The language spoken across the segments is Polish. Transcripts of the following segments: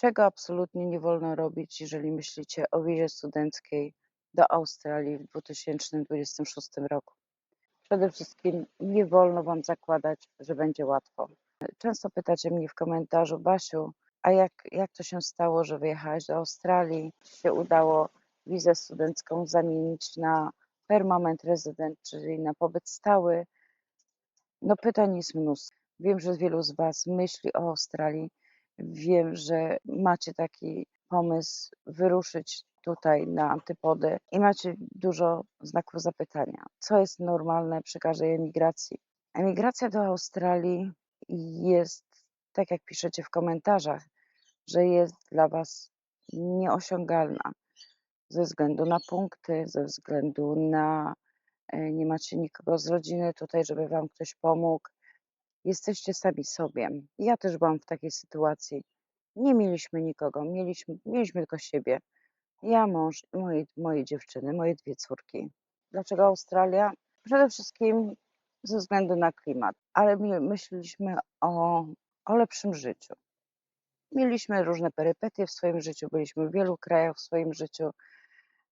Czego absolutnie nie wolno robić, jeżeli myślicie o wizie studenckiej do Australii w 2026 roku? Przede wszystkim nie wolno Wam zakładać, że będzie łatwo. Często pytacie mnie w komentarzu: Basiu, a jak to się stało, że wyjechałaś do Australii? Czy się udało wizę studencką zamienić na permanent resident, czyli na pobyt stały? No pytań jest mnóstwo. Wiem, że wielu z Was myśli o Australii. Wiem, że macie taki pomysł wyruszyć tutaj na antypody i macie dużo znaków zapytania. Co jest normalne przy każdej emigracji? Emigracja do Australii jest, tak jak piszecie w komentarzach, że jest dla Was nieosiągalna ze względu na punkty, ze względu na nie macie nikogo z rodziny tutaj, żeby Wam ktoś pomógł. Jesteście sami sobie. Ja też byłam w takiej sytuacji. Nie mieliśmy nikogo, mieliśmy tylko siebie. Ja, mąż i moje dziewczyny, moje dwie córki. Dlaczego Australia? Przede wszystkim ze względu na klimat, ale myśleliśmy o lepszym życiu. Mieliśmy różne perypetie w swoim życiu, byliśmy w wielu krajach w swoim życiu.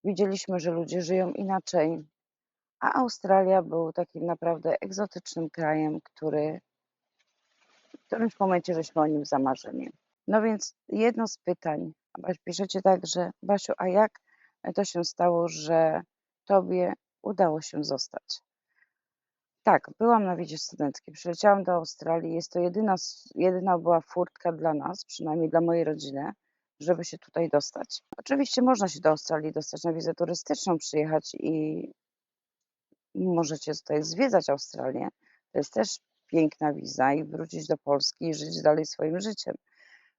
Widzieliśmy, że ludzie żyją inaczej, a Australia był takim naprawdę egzotycznym krajem, w którymś momencie żeśmy o nim zamarzyli. No więc jedno z pytań, piszecie tak, że Basiu, a jak to się stało, że Tobie udało się zostać? Tak, byłam na wizie studenckiej, przyleciałam do Australii, jest to jedyna była furtka dla nas, przynajmniej dla mojej rodziny, żeby się tutaj dostać. Oczywiście można się do Australii dostać na wizę turystyczną, przyjechać i możecie tutaj zwiedzać Australię. To jest też piękna wiza i wrócić do Polski i żyć dalej swoim życiem.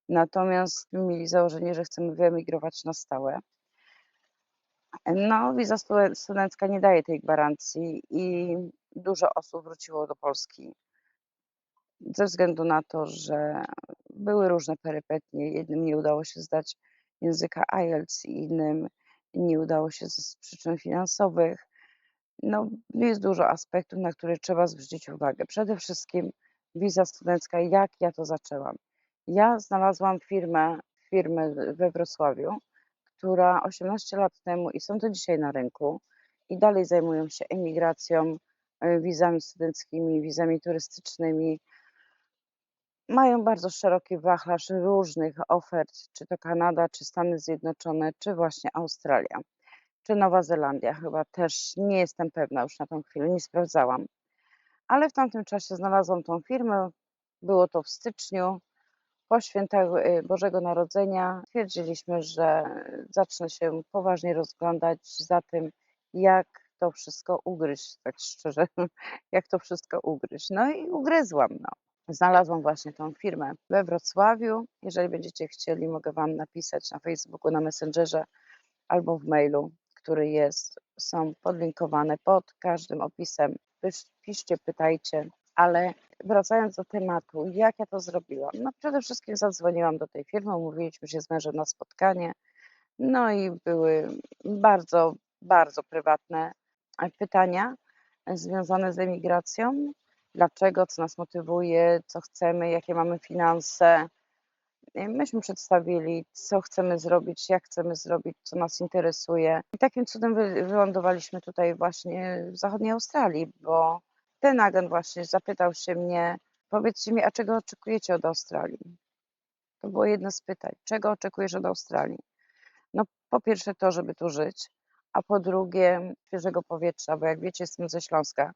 Natomiast mieli założenie, że chcemy wyemigrować na stałe. No, wiza studencka nie daje tej gwarancji i dużo osób wróciło do Polski ze względu na to, że były różne perypetie. Jednym nie udało się zdać języka IELTS, innym nie udało się z przyczyn finansowych. No, jest dużo aspektów, na które trzeba zwrócić uwagę. Przede wszystkim wiza studencka, jak ja to zaczęłam. Ja znalazłam firmę we Wrocławiu, która 18 lat temu i są do dzisiaj na rynku i dalej zajmują się emigracją, wizami studenckimi, wizami turystycznymi. Mają bardzo szeroki wachlarz różnych ofert, czy to Kanada, czy Stany Zjednoczone, czy właśnie Australia, czy Nowa Zelandia. Chyba też nie jestem pewna już na tą chwilę, nie sprawdzałam. Ale w tamtym czasie znalazłam tą firmę, było to w styczniu, po świętach Bożego Narodzenia. Stwierdziliśmy, że zacznę się poważnie rozglądać za tym, jak to wszystko ugryźć, tak szczerze, jak to wszystko ugryźć. No i ugryzłam, no. Znalazłam właśnie tą firmę we Wrocławiu. Jeżeli będziecie chcieli, mogę Wam napisać na Facebooku, na Messengerze albo w mailu, który są podlinkowane pod każdym opisem. Piszcie, pytajcie, ale wracając do tematu, jak ja to zrobiłam? No przede wszystkim zadzwoniłam do tej firmy, umówiliśmy się z mężem na spotkanie, no i były bardzo, bardzo prywatne pytania związane z emigracją. Dlaczego, co nas motywuje, co chcemy, jakie mamy finanse. Myśmy przedstawili, co chcemy zrobić, jak chcemy zrobić, co nas interesuje. I takim cudem wylądowaliśmy tutaj właśnie w zachodniej Australii, bo ten agent właśnie zapytał się mnie: powiedzcie mi, a czego oczekujecie od Australii? To było jedno z pytań. Czego oczekujesz od Australii? No po pierwsze to, żeby tu żyć, a po drugie świeżego powietrza, bo jak wiecie, jestem ze Śląska,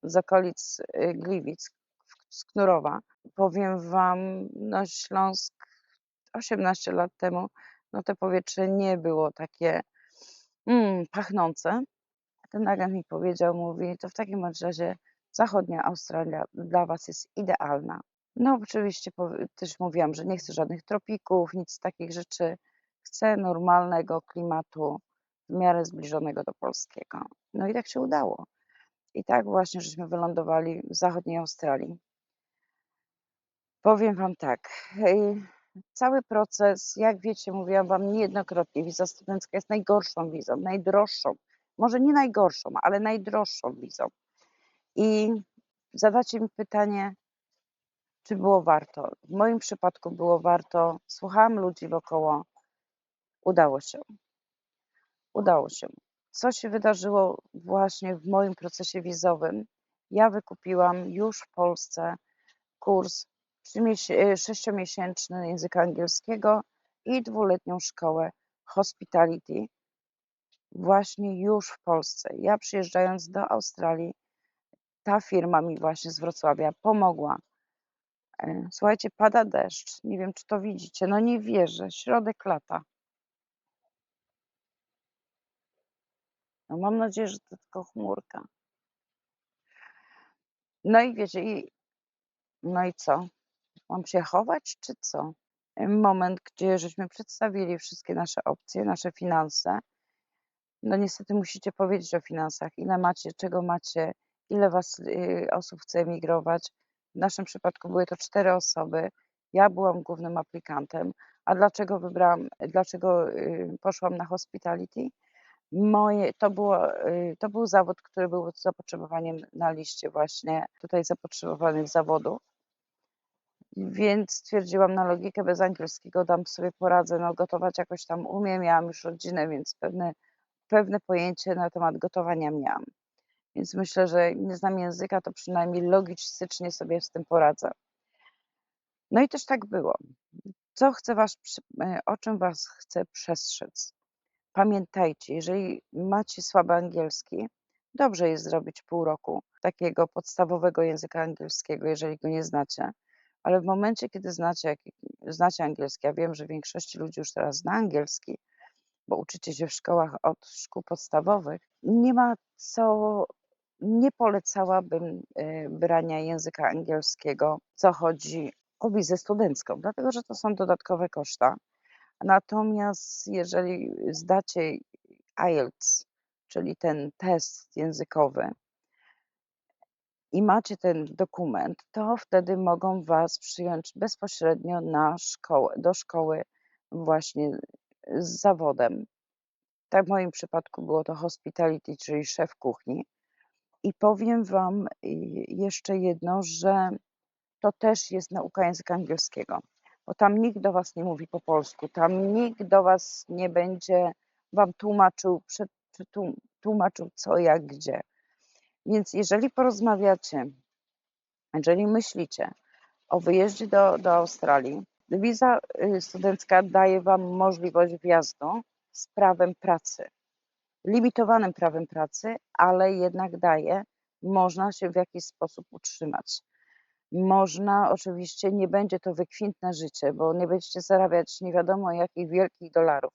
z okolic Gliwic, z Knurowa. Powiem Wam, no Śląsk 18 lat temu, no to powietrze nie było takie pachnące. Ten agent mi powiedział, mówi, to w takim bądź razie zachodnia Australia dla Was jest idealna. No oczywiście też mówiłam, że nie chcę żadnych tropików, nic z takich rzeczy. Chcę normalnego klimatu, w miarę zbliżonego do polskiego. No i tak się udało. I tak właśnie żeśmy wylądowali w zachodniej Australii. Powiem Wam tak, cały proces, jak wiecie, mówiłam Wam niejednokrotnie, wiza studencka jest najgorszą wizą, najdroższą, może nie najgorszą, ale najdroższą wizą. I zadacie mi pytanie, Czy było warto? W moim przypadku było warto. Słuchałam ludzi wokoło. Udało się. Udało się. Co się wydarzyło właśnie w moim procesie wizowym? Ja wykupiłam już w Polsce kurs 6-miesięczny języka angielskiego i 2-letnią szkołę hospitality właśnie już w Polsce. Ja przyjeżdżając do Australii, ta firma mi właśnie z Wrocławia pomogła. Słuchajcie, pada deszcz. Nie wiem, czy to widzicie. No nie wierzę. Środek lata. No mam nadzieję, że to tylko chmurka. No i wiecie, no i co? Mam się chować, czy co? Moment, gdzie żeśmy przedstawili wszystkie nasze opcje, nasze finanse. No niestety musicie powiedzieć o finansach, ile macie, czego macie, ile was osób chce emigrować. W naszym przypadku były to 4 osoby. Ja byłam głównym aplikantem. A dlaczego dlaczego poszłam na hospitality? To był zawód, który był zapotrzebowaniem na liście właśnie tutaj zapotrzebowanych zawodów. Więc stwierdziłam na logikę, bez angielskiego dam sobie poradzę, no gotować jakoś tam umiem, miałam już rodzinę, więc pewne pojęcie na temat gotowania miałam. Więc myślę, że nie znam języka, to przynajmniej logistycznie sobie z tym poradzę. No i też tak było. O czym was chcę przestrzec? Pamiętajcie, jeżeli macie słaby angielski, dobrze jest zrobić pół roku takiego podstawowego języka angielskiego, jeżeli go nie znacie. Ale w momencie, kiedy znacie angielski, ja wiem, że większości ludzi już teraz zna angielski, bo uczycie się w szkołach od szkół podstawowych, nie polecałabym brania języka angielskiego, co chodzi o wizę studencką, dlatego że to są dodatkowe koszta. Natomiast jeżeli zdacie IELTS, czyli ten test językowy i macie ten dokument, to wtedy mogą was przyjąć bezpośrednio do szkoły właśnie z zawodem. Tak w moim przypadku było to hospitality, czyli szef kuchni. I powiem wam jeszcze jedno, że to też jest nauka języka angielskiego, bo tam nikt do was nie mówi po polsku, tam nikt do was nie będzie wam tłumaczył co, jak, gdzie. Więc jeżeli myślicie o wyjeździe do Australii, wiza studencka daje wam możliwość wjazdu z prawem pracy, limitowanym prawem pracy, ale jednak można się w jakiś sposób utrzymać. Oczywiście nie będzie to wykwintne życie, bo nie będziecie zarabiać nie wiadomo jakich wielkich dolarów.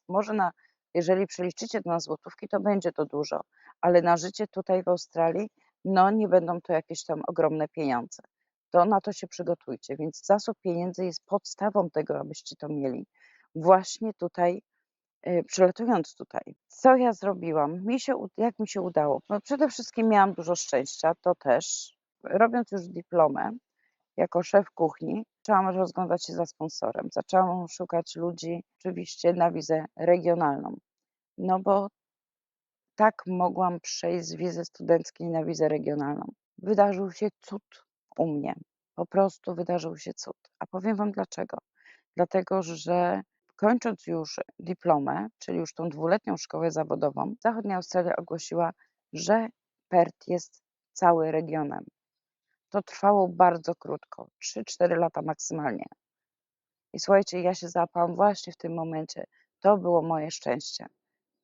Jeżeli przeliczycie to na złotówki, to będzie to dużo, ale na życie tutaj w Australii, no nie będą to jakieś tam ogromne pieniądze. Na to się przygotujcie, więc zasób pieniędzy jest podstawą tego, abyście to mieli. Właśnie tutaj, przylatując tutaj. Co ja zrobiłam? Jak mi się udało? No przede wszystkim miałam dużo szczęścia, to też. Robiąc już dyplomę, jako szef kuchni, zaczęłam rozglądać się za sponsorem. Zaczęłam szukać ludzi oczywiście na wizę regionalną, no bo tak mogłam przejść z wizy studenckiej na wizę regionalną. Wydarzył się cud u mnie. Po prostu wydarzył się cud. A powiem wam dlaczego. Dlatego, że kończąc już dyplomę, czyli już tą 2-letnią szkołę zawodową, Zachodnia Australia ogłosiła, że Perth jest cały regionem. To trwało bardzo krótko, 3-4 lata maksymalnie. I słuchajcie, ja się załapałam właśnie w tym momencie. To było moje szczęście.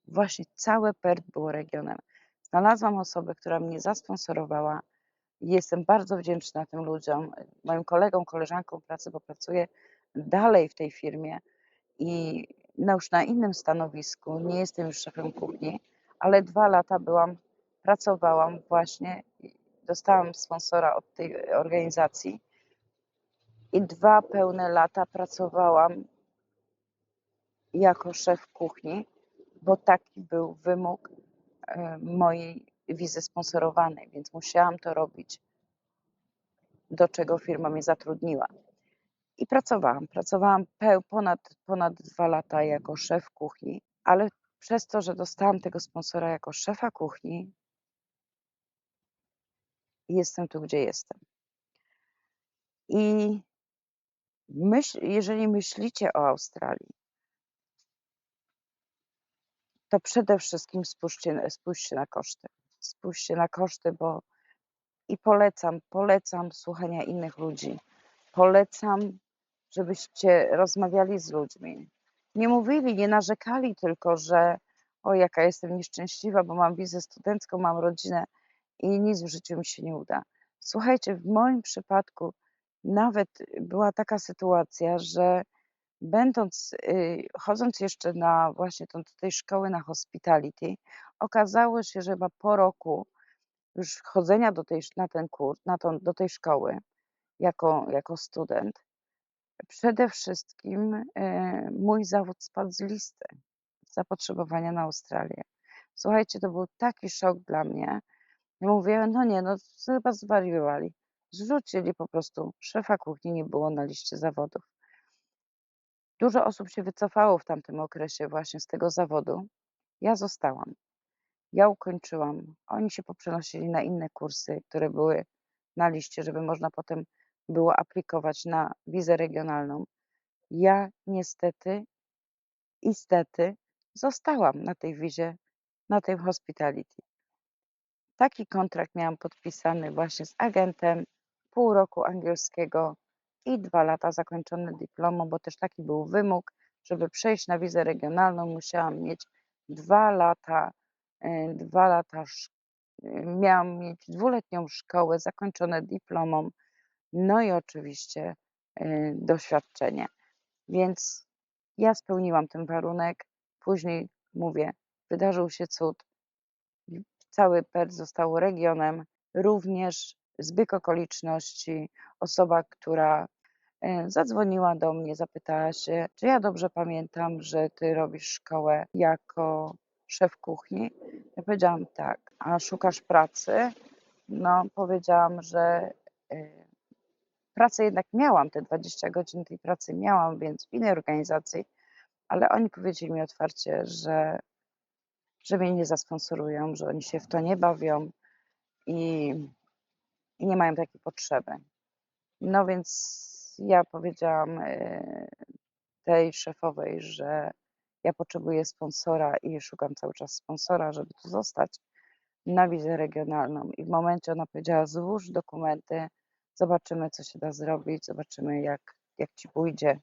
Właśnie całe Perth było regionem. Znalazłam osobę, która mnie zasponsorowała i jestem bardzo wdzięczna tym ludziom, moim kolegom, koleżankom pracy, bo pracuję dalej w tej firmie i już na innym stanowisku, nie jestem już szefem kuchni, ale 2 lata pracowałam właśnie, dostałam sponsora od tej organizacji i 2 pełne lata pracowałam jako szef kuchni, bo taki był wymóg mojej wizy sponsorowanej, więc musiałam to robić, do czego firma mnie zatrudniła. I pracowałam ponad 2 lata jako szef kuchni, ale przez to, że dostałam tego sponsora jako szefa kuchni, jestem tu, gdzie jestem. I Jeżeli myślicie o Australii, to przede wszystkim spójrzcie na koszty. Spójrzcie na koszty, bo i polecam słuchania innych ludzi. Polecam, żebyście rozmawiali z ludźmi. Nie mówili, nie narzekali tylko, że o, jaka jestem nieszczęśliwa, bo mam wizę studencką, mam rodzinę i nic w życiu mi się nie uda. Słuchajcie, w moim przypadku nawet była taka sytuacja, że chodząc jeszcze na właśnie do tej szkoły na hospitality, okazało się, że chyba po roku już chodzenia na ten kurs, do tej szkoły jako student, przede wszystkim mój zawód spadł z listy zapotrzebowania na Australię. Słuchajcie, to był taki szok dla mnie. Ja mówię, no nie, no chyba zwariowali. Zrzucili po prostu. Szefa kuchni nie było na liście zawodów. Dużo osób się wycofało w tamtym okresie właśnie z tego zawodu. Ja zostałam. Ja ukończyłam. Oni się poprzenosili na inne kursy, które były na liście, żeby można potem było aplikować na wizę regionalną. Ja niestety zostałam na tej wizie, na tym hospitality. Taki kontrakt miałam podpisany właśnie z agentem, pół roku angielskiego i 2 lata zakończone dyplomą, bo też taki był wymóg, żeby przejść na wizę regionalną, musiałam mieć 2 lata, 2 lata, miałam mieć 2-letnią szkołę zakończone dyplomą, no i oczywiście doświadczenie. Więc ja spełniłam ten warunek. Później mówię, wydarzył się cud. Cały Perth został regionem. Również zbieg okoliczności. Osoba, która zadzwoniła do mnie, zapytała się, czy ja dobrze pamiętam, że ty robisz szkołę jako szef kuchni. Ja powiedziałam tak. A szukasz pracy? No, powiedziałam, że pracę jednak miałam, te 20 godzin tej pracy miałam, więc w innej organizacji, ale oni powiedzieli mi otwarcie, że mnie nie zasponsorują, że oni się w to nie bawią i, i nie mają takiej potrzeby. No więc ja powiedziałam tej szefowej, że ja potrzebuję sponsora i szukam cały czas sponsora, żeby tu zostać na wizę regionalną. I w momencie ona powiedziała, złóż dokumenty, zobaczymy, co się da zrobić, zobaczymy, jak ci pójdzie.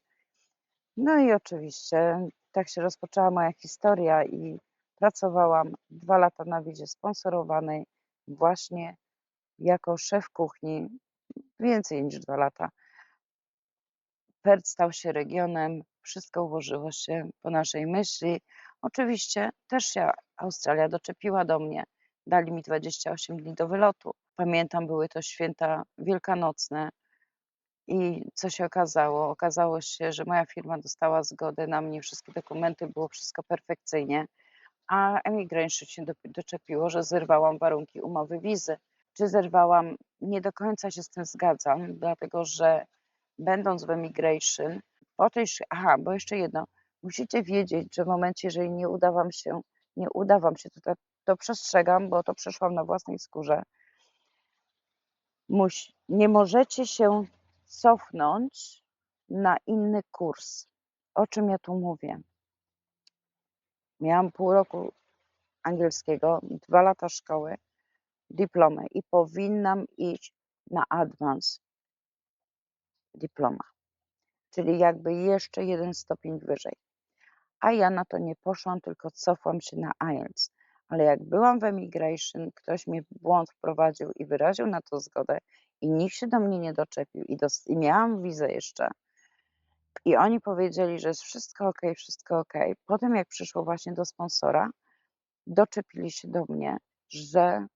No i oczywiście tak się rozpoczęła moja historia i pracowałam 2 lata na wizie sponsorowanej właśnie jako szef kuchni, więcej niż 2 lata. Perth stał się regionem, wszystko ułożyło się po naszej myśli. Oczywiście też się Australia doczepiła do mnie. Dali mi 28 dni do wylotu. Pamiętam, były to święta wielkanocne. I co się okazało? Okazało się, że moja firma dostała zgodę na mnie, wszystkie dokumenty, było wszystko perfekcyjnie, a Emigration się doczepiło, że zerwałam warunki umowy wizy. Czy zerwałam? Nie do końca się z tym zgadzam, dlatego że będąc w Emigration, bo jeszcze jedno, musicie wiedzieć, że w momencie, jeżeli nie uda wam się, to przestrzegam, bo to przeszłam na własnej skórze, nie możecie się cofnąć na inny kurs. O czym ja tu mówię? Miałam pół roku angielskiego, 2 lata szkoły, dyplomę i powinnam iść na advance dyploma, czyli jakby jeszcze 1 stopień wyżej. A ja na to nie poszłam, tylko cofłam się na IELTS. Ale jak byłam w Emigration, ktoś mnie w błąd wprowadził i wyraził na to zgodę i nikt się do mnie nie doczepił i miałam wizę jeszcze. I oni powiedzieli, że jest wszystko ok, wszystko ok. Potem jak przyszło właśnie do sponsora, doczepili się do mnie, że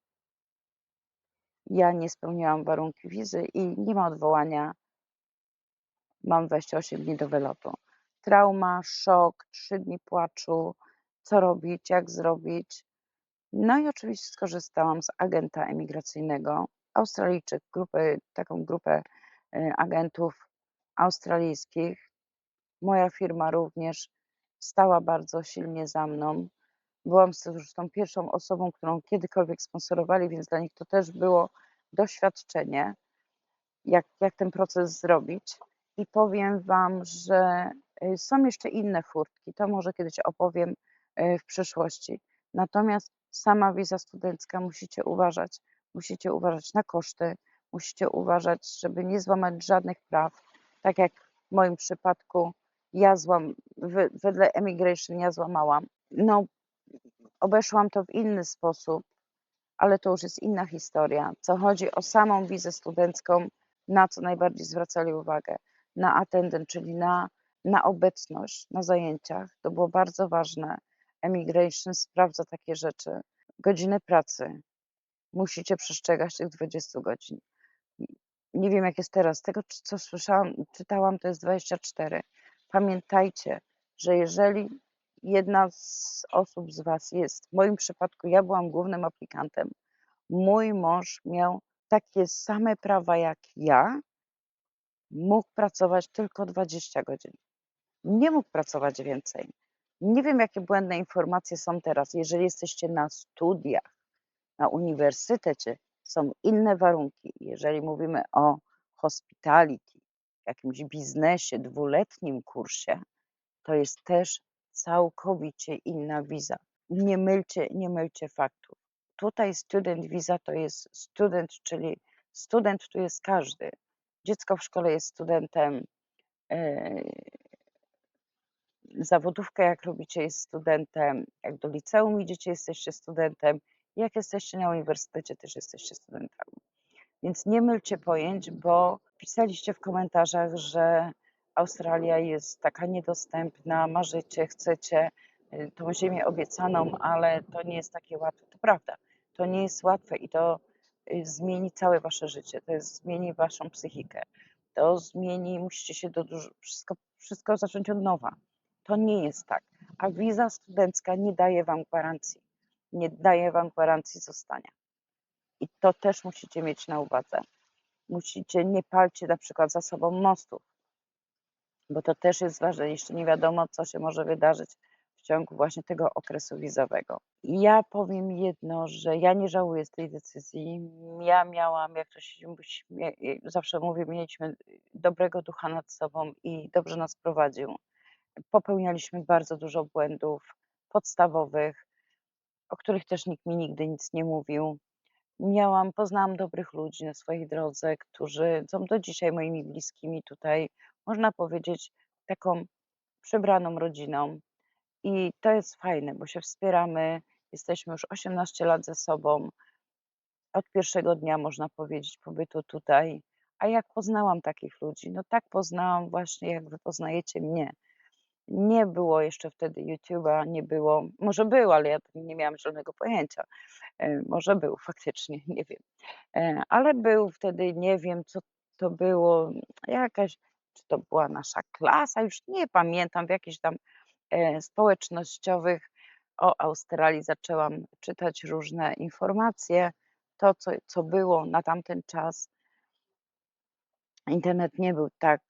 ja nie spełniłam warunki wizy i nie ma odwołania, mam 28 dni do wylotu. Trauma, szok, 3 dni płaczu, co robić, jak zrobić. No i oczywiście skorzystałam z agenta emigracyjnego, Australijczyk, taką grupę agentów australijskich. Moja firma również stała bardzo silnie za mną. Byłam zresztą pierwszą osobą, którą kiedykolwiek sponsorowali, więc dla nich to też było doświadczenie, jak ten proces zrobić. i powiem Wam, że są jeszcze inne furtki. To może kiedyś opowiem w przyszłości. Natomiast sama wiza studencka musicie uważać na koszty, musicie uważać, żeby nie złamać żadnych praw. Tak jak w moim przypadku ja wedle Emigration ja złamałam. No, obeszłam to w inny sposób, ale to już jest inna historia. Co chodzi o samą wizę studencką, na co najbardziej zwracali uwagę? Na attendant, czyli na obecność na zajęciach. To było bardzo ważne. Emigration sprawdza takie rzeczy. Godziny pracy. Musicie przestrzegać tych 20 godzin. Nie wiem, jak jest teraz. Z tego, co słyszałam, czytałam, to jest 24. Pamiętajcie, że jeżeli jedna z osób z Was jest, w moim przypadku ja byłam głównym aplikantem, mój mąż miał takie same prawa jak ja, mógł pracować tylko 20 godzin. Nie mógł pracować więcej. Nie wiem, jakie błędne informacje są teraz. Jeżeli jesteście na studiach, na uniwersytecie, są inne warunki. Jeżeli mówimy o hospitality, jakimś biznesie, dwuletnim kursie, to jest też całkowicie inna wiza. Nie mylcie faktów. Tutaj student visa to jest student, czyli student tu jest każdy. Dziecko w szkole jest studentem, zawodówkę jak robicie jest studentem, jak do liceum idziecie jesteście studentem, jak jesteście na uniwersytecie też jesteście studentami. Więc nie mylcie pojęć, bo pisaliście w komentarzach, że Australia jest taka niedostępna, marzycie, chcecie tą ziemię obiecaną, ale to nie jest takie łatwe. To prawda, to nie jest łatwe i to zmieni całe wasze życie, to zmieni waszą psychikę, to zmieni, musicie się wszystko zacząć od nowa. To nie jest tak. A wiza studencka nie daje wam gwarancji. Nie daje wam gwarancji zostania. I to też musicie mieć na uwadze. Nie palcie na przykład za sobą mostów, bo to też jest ważne. Jeszcze nie wiadomo, co się może wydarzyć w ciągu właśnie tego okresu wizowego. I ja powiem jedno, że ja nie żałuję z tej decyzji. Ja miałam, jak to się zawsze mówię, mieliśmy dobrego ducha nad sobą i dobrze nas prowadził. Popełnialiśmy bardzo dużo błędów podstawowych, o których też nikt mi nigdy nic nie mówił. Poznałam dobrych ludzi na swojej drodze, którzy są do dzisiaj moimi bliskimi tutaj, można powiedzieć, taką przebraną rodziną. I to jest fajne, bo się wspieramy, jesteśmy już 18 lat ze sobą, od pierwszego dnia, można powiedzieć, pobytu tutaj. A jak poznałam takich ludzi? No tak poznałam właśnie, jak wy poznajecie mnie. Nie było jeszcze wtedy YouTube'a, nie było, może był, ale ja nie miałam żadnego pojęcia. Może był faktycznie, nie wiem. Ale był wtedy, nie wiem, co to było, jakaś, czy to była nasza klasa, już nie pamiętam, w jakichś tam społecznościowych o Australii zaczęłam czytać różne informacje, to, co było na tamten czas. Internet nie był tak,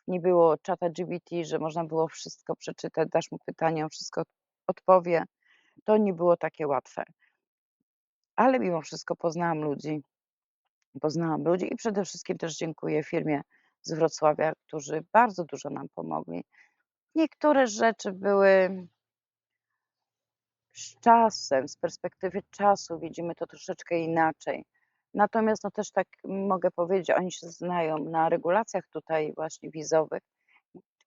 nie było czata GPT, że można było wszystko przeczytać, dasz mu pytanie, on wszystko odpowie. To nie było takie łatwe. Ale mimo wszystko poznałam ludzi i przede wszystkim też dziękuję firmie z Wrocławia, którzy bardzo dużo nam pomogli. Niektóre rzeczy były z czasem, z perspektywy czasu widzimy to troszeczkę inaczej. Natomiast no też tak mogę powiedzieć, oni się znają na regulacjach tutaj właśnie wizowych,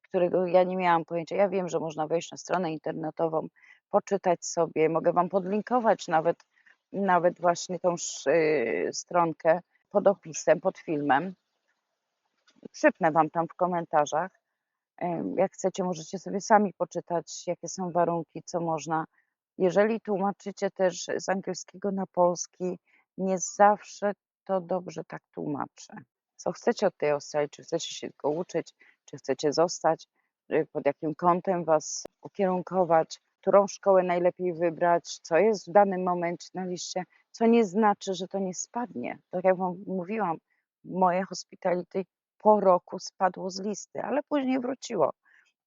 którego ja nie miałam pojęcia. Ja wiem, że można wejść na stronę internetową, poczytać sobie, mogę Wam podlinkować nawet właśnie tą stronkę pod opisem, pod filmem. Przypnę Wam tam w komentarzach. Jak chcecie, możecie sobie sami poczytać, jakie są warunki, co można. Jeżeli tłumaczycie też z angielskiego na polski, nie zawsze to dobrze tak tłumaczę. Co chcecie od tej Australii? Czy chcecie się tylko uczyć, czy chcecie zostać, pod jakim kątem Was ukierunkować, którą szkołę najlepiej wybrać, co jest w danym momencie na liście, co nie znaczy, że to nie spadnie. Tak jak Wam mówiłam, moje hospitality po roku spadło z listy, ale później wróciło.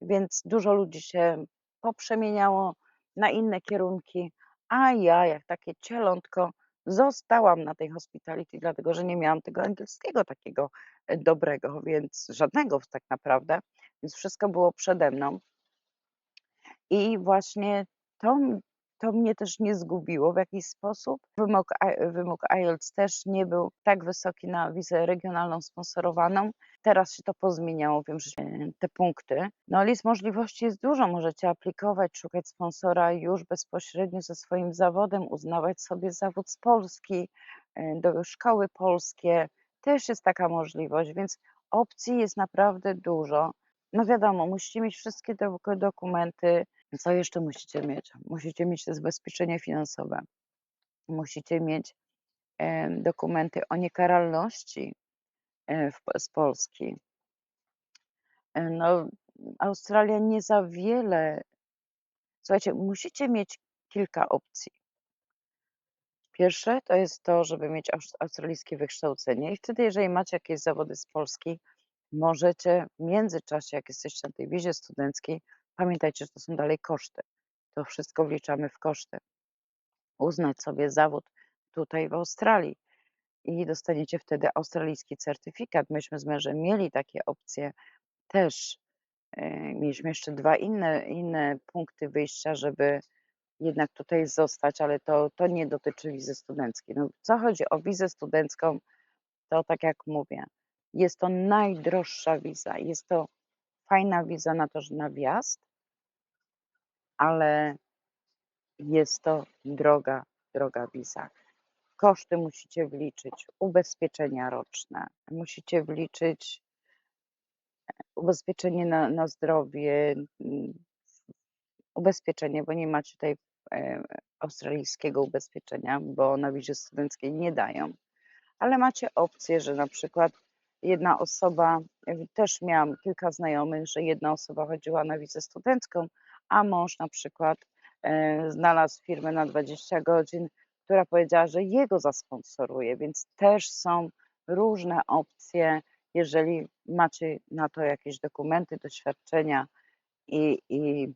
Więc dużo ludzi się poprzemieniało na inne kierunki, a ja, jak takie cielątko, Zostałam na tej hospitality, dlatego że nie miałam tego angielskiego takiego dobrego, więc żadnego tak naprawdę, więc wszystko było przede mną. I właśnie to to mnie też nie zgubiło w jakiś sposób. Wymóg IELTS też nie był tak wysoki na wizę regionalną sponsorowaną. Teraz się to pozmieniało, wiem, że te punkty. No list możliwości jest dużo, możecie aplikować, szukać sponsora już bezpośrednio ze swoim zawodem, uznawać sobie zawód z Polski, do szkoły polskie, też jest taka możliwość, więc opcji jest naprawdę dużo. No wiadomo, musicie mieć wszystkie dokumenty. Co jeszcze musicie mieć? Musicie mieć te zabezpieczenie finansowe. Musicie mieć, dokumenty o niekaralności, z Polski. No, Australia nie za wiele słuchajcie, musicie mieć kilka opcji. Pierwsze to jest to, żeby mieć australijskie wykształcenie i wtedy, jeżeli macie jakieś zawody z Polski, możecie w międzyczasie, jak jesteście na tej wizie studenckiej, pamiętajcie, że to są dalej koszty. To wszystko wliczamy w koszty. Uznać sobie zawód tutaj w Australii i dostaniecie wtedy australijski certyfikat. Myśmy z mężem mieli takie opcje też. Mieliśmy jeszcze 2 inne punkty wyjścia, żeby jednak tutaj zostać, ale to nie dotyczy wizy studenckiej. No, co chodzi o wizę studencką, to tak jak mówię, jest to najdroższa wiza. Jest to fajna wiza na to, że na wjazd, ale jest to droga wiza. Koszty musicie wliczyć, ubezpieczenia roczne, musicie wliczyć ubezpieczenie na zdrowie, ubezpieczenie, bo nie macie tutaj australijskiego ubezpieczenia, bo na wizie studenckiej nie dają, ale macie opcję, że na przykład jedna osoba, też miałam kilka znajomych, że jedna osoba chodziła na wizę studencką, a mąż na przykład znalazł firmę na 20 godzin, która powiedziała, że jego zasponsoruje, więc też są różne opcje, jeżeli macie na to jakieś dokumenty, doświadczenia i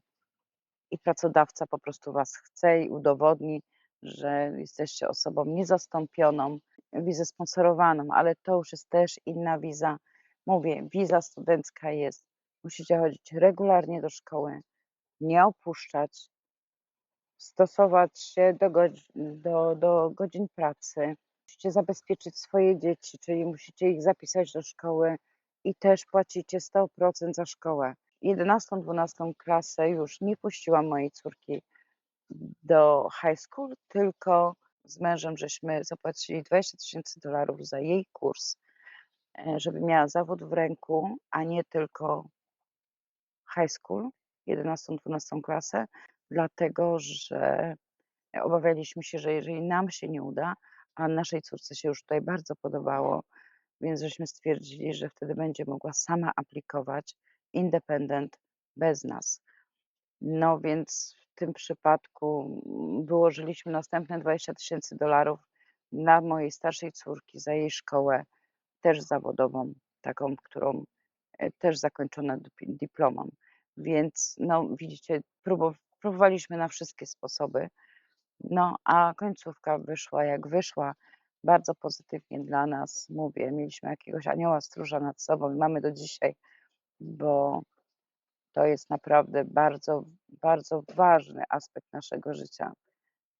pracodawca po prostu Was chce i udowodni, że jesteście osobą niezastąpioną, wizę sponsorowaną, ale to już jest też inna wiza. Mówię, wiza studencka jest, musicie chodzić regularnie do szkoły, nie opuszczać, stosować się do godzin pracy. Musicie zabezpieczyć swoje dzieci, czyli musicie ich zapisać do szkoły i też płacicie 100% za szkołę. 11, 12 klasę już nie puściłam mojej córki do high school, tylko z mężem żeśmy zapłacili $20,000 za jej kurs, żeby miała zawód w ręku, a nie tylko high school, 11, 12 klasę, dlatego że obawialiśmy się, że jeżeli nam się nie uda, a naszej córce się już tutaj bardzo podobało, więc żeśmy stwierdzili, że wtedy będzie mogła sama aplikować independent bez nas. No więc w tym przypadku wyłożyliśmy następne $20,000 na mojej starszej córki za jej szkołę, też zawodową, taką, którą też zakończona dyplomem. Więc no widzicie, próbowaliśmy na wszystkie sposoby, no a końcówka wyszła jak wyszła. Bardzo pozytywnie dla nas, mówię, mieliśmy jakiegoś anioła stróża nad sobą i mamy do dzisiaj, bo to jest naprawdę bardzo, bardzo ważny aspekt naszego życia.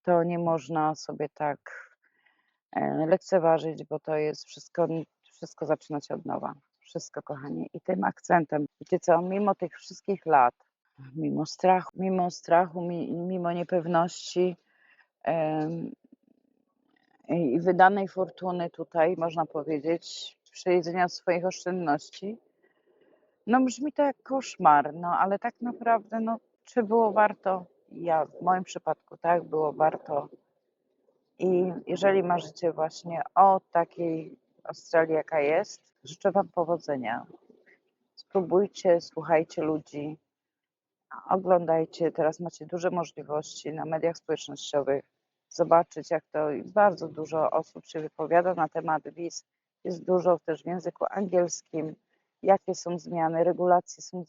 To nie można sobie tak lekceważyć, bo to jest wszystko zaczyna się od nowa. Wszystko, kochani. I tym akcentem, wiecie co, mimo tych wszystkich lat, mimo strachu, mimo niepewności i wydanej fortuny tutaj, można powiedzieć, przejedzenia swoich oszczędności, no brzmi to jak koszmar, no ale tak naprawdę, no czy było warto? Ja w moim przypadku tak, było warto. I jeżeli marzycie właśnie o takiej Australii, jaka jest, życzę Wam powodzenia. Spróbujcie, słuchajcie ludzi, oglądajcie. Teraz macie duże możliwości na mediach społecznościowych zobaczyć, jak to bardzo dużo osób się wypowiada na temat wiz. Jest dużo też w języku angielskim, jakie są zmiany, regulacje są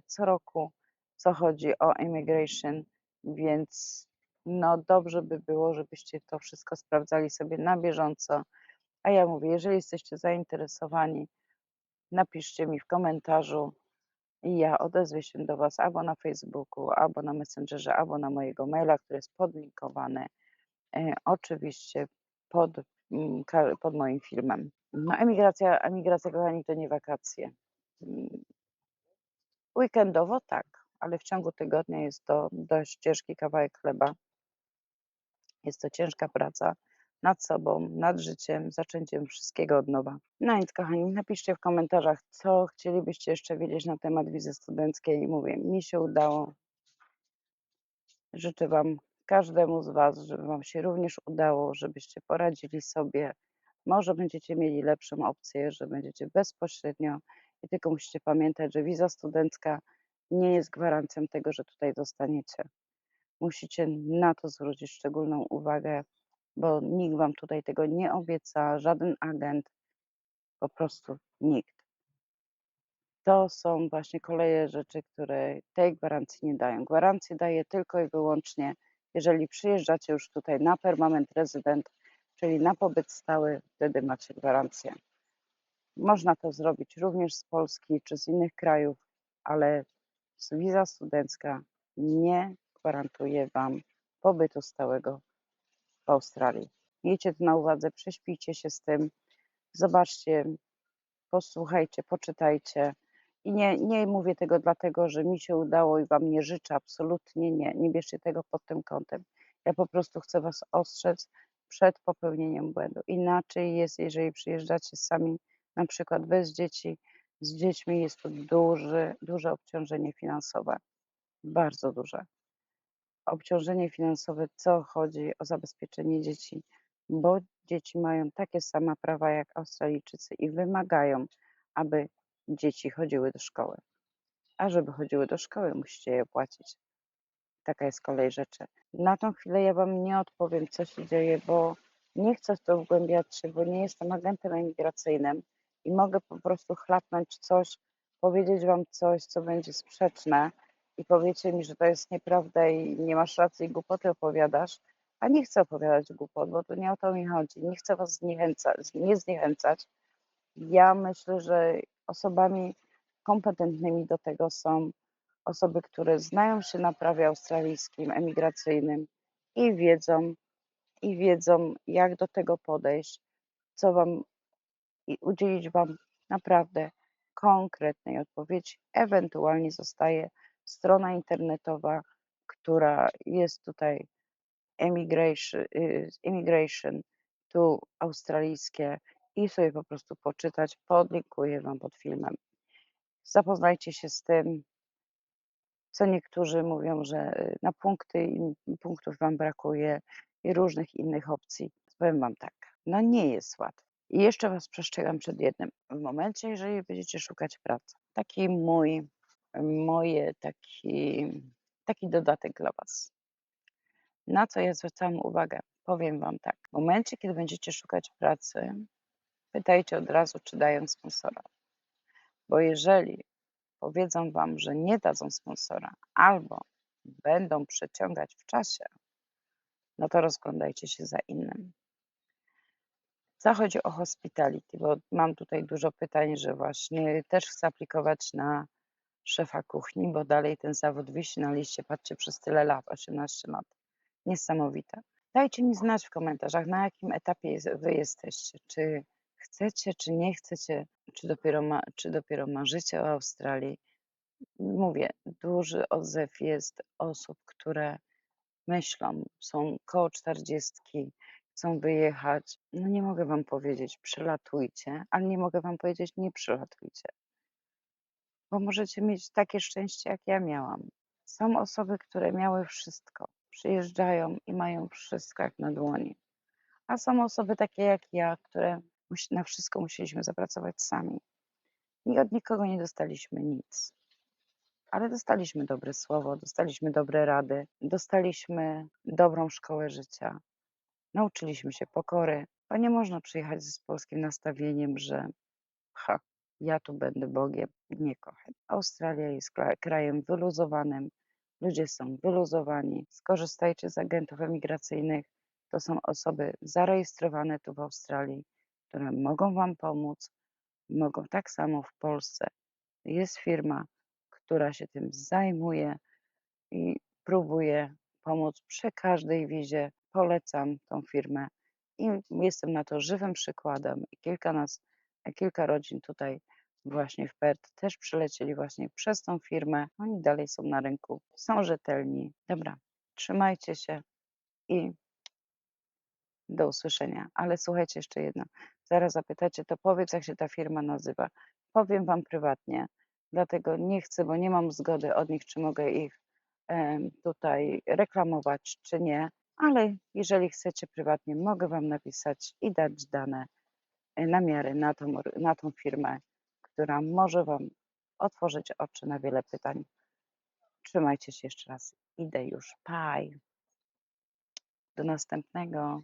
co roku, co chodzi o immigration, więc No dobrze by było, żebyście to wszystko sprawdzali sobie na bieżąco. A ja mówię, jeżeli jesteście zainteresowani, napiszcie mi w komentarzu i ja odezwę się do Was albo na Facebooku, albo na Messengerze, albo na mojego maila, który jest podlinkowany, oczywiście pod, pod moim filmem. No emigracja, kochani, to nie wakacje. Mm, Weekendowo tak, ale w ciągu tygodnia jest to dość ciężki kawałek chleba. Jest to ciężka praca nad sobą, nad życiem, zaczęciem wszystkiego od nowa. No więc kochani, napiszcie w komentarzach, co chcielibyście jeszcze wiedzieć na temat wizy studenckiej. Mówię, mi się udało. Życzę Wam, każdemu z Was, żeby Wam się również udało, żebyście poradzili sobie. Może będziecie mieli lepszą opcję, że będziecie bezpośrednio i tylko musicie pamiętać, że wiza studencka nie jest gwarancją tego, że tutaj zostaniecie. Musicie na to zwrócić szczególną uwagę, bo nikt Wam tutaj tego nie obieca, żaden agent, po prostu nikt. To są właśnie kolejne rzeczy, które tej gwarancji nie dają. Gwarancję daje tylko i wyłącznie, jeżeli przyjeżdżacie już tutaj na permanent rezydent, czyli na pobyt stały, wtedy macie gwarancję. Można to zrobić również z Polski czy z innych krajów, ale wiza studencka nie gwarantuje Wam pobytu stałego w Australii. Miejcie to na uwadze, prześpijcie się z tym, zobaczcie, posłuchajcie, poczytajcie. I nie mówię tego dlatego, że mi się udało i Wam nie życzę, absolutnie nie. Nie bierzcie tego pod tym kątem. Ja po prostu chcę Was ostrzec przed popełnieniem błędu. Inaczej jest, jeżeli przyjeżdżacie sami, na przykład bez dzieci. Z dziećmi jest to duże obciążenie finansowe, bardzo duże obciążenie finansowe, co chodzi o zabezpieczenie dzieci, bo dzieci mają takie same prawa jak Australijczycy i wymagają, aby dzieci chodziły do szkoły. A żeby chodziły do szkoły, musicie je płacić. Taka jest kolej rzeczy. Na tą chwilę ja Wam nie odpowiem, co się dzieje, bo nie chcę w to wgłębiać się, bo nie jestem agentem emigracyjnym i mogę po prostu chlapnąć coś, powiedzieć Wam coś, co będzie sprzeczne i powiecie mi, że to jest nieprawda i nie masz racji i głupoty opowiadasz, a nie chcę opowiadać głupot, bo to nie o to mi chodzi. Nie chcę Was nie zniechęcać. Ja myślę, że osobami kompetentnymi do tego są osoby, które znają się na prawie australijskim, emigracyjnym i wiedzą, jak do tego podejść, co Wam i udzielić Wam naprawdę konkretnej odpowiedzi. Ewentualnie zostaje strona internetowa, która jest tutaj immigration tu australijskie i sobie po prostu poczytać. Podlinkuję Wam pod filmem. Zapoznajcie się z tym, co niektórzy mówią, że na punktów Wam brakuje i różnych innych opcji. Powiem Wam tak, no nie jest łatwo. I jeszcze Was przestrzegam przed jednym. W momencie, jeżeli będziecie szukać pracy, taki moje, taki dodatek dla Was. Na co ja zwracam uwagę? Powiem Wam tak. W momencie, kiedy będziecie szukać pracy, pytajcie od razu, czy dają sponsora. Bo jeżeli powiedzą Wam, że nie dadzą sponsora albo będą przeciągać w czasie, no to rozglądajcie się za innym. Co chodzi o hospitality, bo mam tutaj dużo pytań, że właśnie też chcę aplikować na szefa kuchni, bo dalej ten zawód wisi na liście, patrzcie, przez tyle lat, 18 lat. Niesamowite. Dajcie mi znać w komentarzach, na jakim etapie Wy jesteście. Czy chcecie, czy nie chcecie, czy dopiero marzycie o Australii. Mówię, duży odzew jest osób, które myślą, są koło 40, chcą wyjechać. No nie mogę Wam powiedzieć, przylatujcie, ale nie mogę Wam powiedzieć, nie przylatujcie, bo możecie mieć takie szczęście, jak ja miałam. Są osoby, które miały wszystko, przyjeżdżają i mają wszystko jak na dłoni, a są osoby takie jak ja, które na wszystko musieliśmy zapracować sami i od nikogo nie dostaliśmy nic. Ale dostaliśmy dobre słowo, dostaliśmy dobre rady, dostaliśmy dobrą szkołę życia, nauczyliśmy się pokory, bo nie można przyjechać z polskim nastawieniem, że ja tu będę Bogiem. Nie, kocham. Australia jest krajem wyluzowanym, ludzie są wyluzowani. Skorzystajcie z agentów emigracyjnych. To są osoby zarejestrowane tu w Australii, które mogą Wam pomóc. Mogą tak samo w Polsce. Jest firma, która się tym zajmuje i próbuje pomóc przy każdej wizie. Polecam tą firmę i jestem na to żywym przykładem. I kilka rodzin tutaj właśnie w Perth też przylecieli właśnie przez tą firmę. Oni dalej są na rynku, są rzetelni. Dobra, trzymajcie się i do usłyszenia. Ale słuchajcie, jeszcze jedno. Zaraz zapytacie, to powiedz, jak się ta firma nazywa. Powiem Wam prywatnie, dlatego nie chcę, bo nie mam zgody od nich, czy mogę ich tutaj reklamować, czy nie. Ale jeżeli chcecie prywatnie, mogę Wam napisać i dać dane, namiary na tą firmę, która może Wam otworzyć oczy na wiele pytań. Trzymajcie się jeszcze raz. Idę już. Bye. Do następnego.